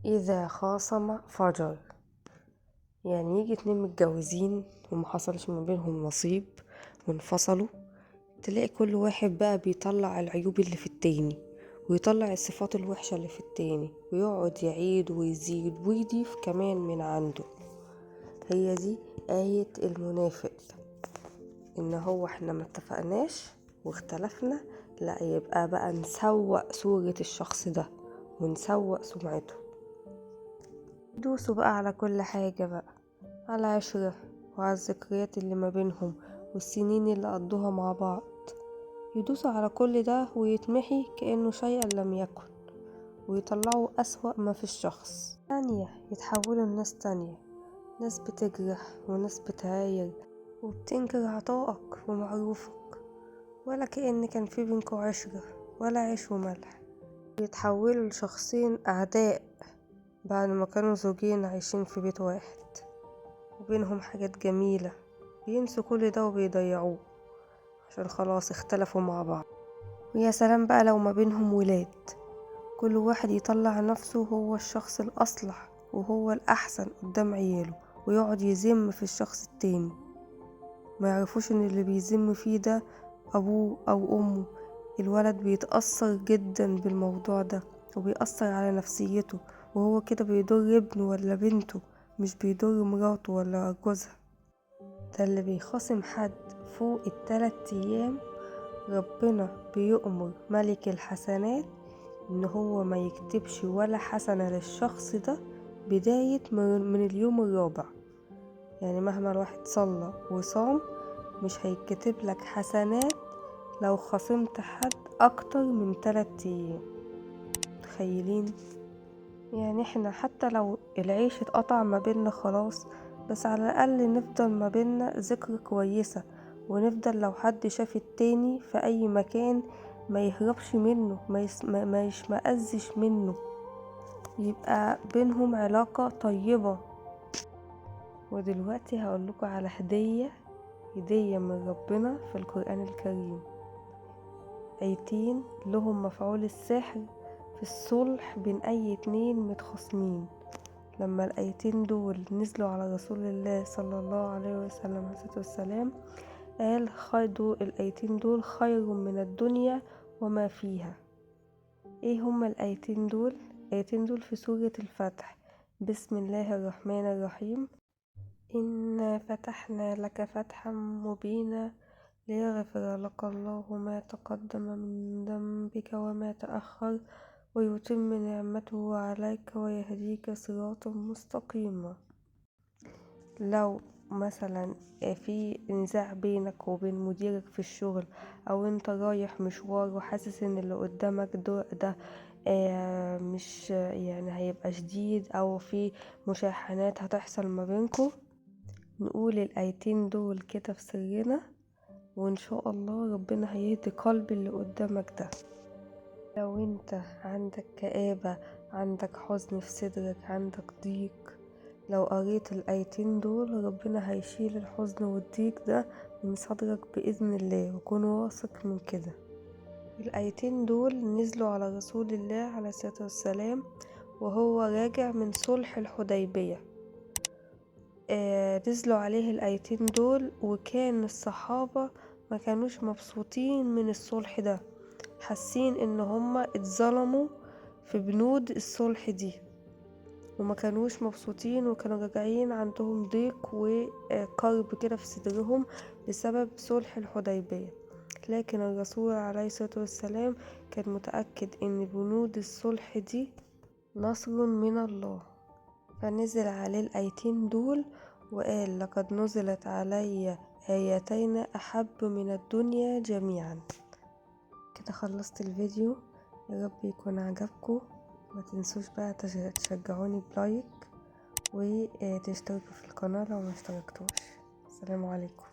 إذا خاصم فجر. يعني يجي اتنين متجوزين ومحصلش ما بينهم نصيب وانفصلوا، تلاقي كل واحد بقى بيطلع العيوب اللي في التاني ويطلع الصفات الوحشة اللي في التاني ويقعد يعيد ويزيد ويضيف كمان من عنده. هي دي آية المنافق، ان هو احنا ما اتفقناش واختلفنا، لا يبقى بقى نسوق صورة الشخص ده ونسوق سمعته. دوسوا بقى على كل حاجة بقى، على العشرة وعلى الذكريات اللي ما بينهم والسنين اللي قضوها مع بعض، يدوسوا على كل ده ويتمحي كأنه شيئا لم يكن، ويطلعوا أسوأ ما في الشخص. تانية يتحولوا لناس تانية، ناس بتجرح وناس بتعاير وبتنكر عطائك ومعروفك، ولا كأن كان في بينكوا عشرة ولا عيش وملح. يتحولوا لشخصين أعداء بعد ما كانوا زوجين عايشين في بيت واحد وبينهم حاجات جميلة، بينسوا كل ده وبيضيعوه عشان خلاص اختلفوا مع بعض. ويا سلام بقى لو ما بينهم ولاد، كل واحد يطلع نفسه هو الشخص الأصلح وهو الأحسن قدام عياله، ويقعد يذم في الشخص التاني، ما يعرفوش ان اللي بيذم فيه ده أبوه أو أمه. الولد بيتأثر جدا بالموضوع ده وبيأثر على نفسيته، وهو كده بيضر ابنه ولا بنته، مش بيضر مراته ولا جوزها. ده اللي بيخاصم حد فوق ال3 أيام، ربنا بيؤمر ملك الحسنات ان هو ما يكتبش ولا حسنة للشخص ده بداية من اليوم الرابع. يعني مهما الواحد صلى وصام مش هيكتب لك حسنات لو خصمت حد اكتر من 3 أيام. متخيلين؟ يعني احنا حتى لو العيش اتقطع ما بيننا خلاص، بس على الاقل نفضل ما بيننا ذكرى كويسة، ونفضل لو حد شاف التاني في اي مكان ما يهربش منه، ما يشمئزش منه، يبقى بينهم علاقة طيبة. ودلوقتي هقولكوا على هدية من ربنا في القرآن الكريم، آيتين لهم مفعول السحر في الصلح بين أي اتنين متخاصمين. لما الآيتين دول نزلوا على رسول الله صلى الله عليه وسلم عليه الصلاة والسلام، قال الآيتين دول خير من الدنيا وما فيها. ايه هما الآيتين دول؟ الآيتين دول في سورة الفتح. بسم الله الرحمن الرحيم. إنا فتحنا لك فتحا مبينا ليغفر لك الله ما تقدم من ذنبك وما تأخر ويتم نعمته عليك ويهديك صراطا مستقيما. لو مثلا في نزاع بينك وبين مديرك في الشغل، او انت رايح مشوار وحاسس ان اللي قدامك ده مش يعني هيبقى شديد، او في مشاحنات هتحصل ما بينكم، نقول الآيتين دول كده في سرنا، وان شاء الله ربنا هيهدي قلب اللي قدامك ده. لو انت عندك كآبة، عندك حزن في صدرك، عندك ضيق، لو قريت الآيتين دول ربنا هيشيل الحزن والضيق ده من صدرك بإذن الله، وكون واثق من كده. الآيتين دول نزلوا على رسول الله عليه الصلاة والسلام وهو راجع من صلح الحديبية. نزلوا عليه الآيتين دول، وكان الصحابة ما كانوش مبسوطين من الصلح ده، حاسين ان هما اتظلموا في بنود الصلح دي، وما كانوش مبسوطين، وكانوا راجعين عندهم ضيق وقرب كده في صدرهم بسبب صلح الحديبية. لكن الرسول عليه الصلاة والسلام كان متأكد ان بنود الصلح دي نصر من الله، فنزل عليه الآيتين دول وقال لقد نزلت علي آيتين أحب من الدنيا جميعا. كده خلصت الفيديو، يا رب يكون عجبكم. ما تنسوش بقى تشجعوني بلايك وتشتركوا في القناة لو ما اشتركتوش. السلام عليكم.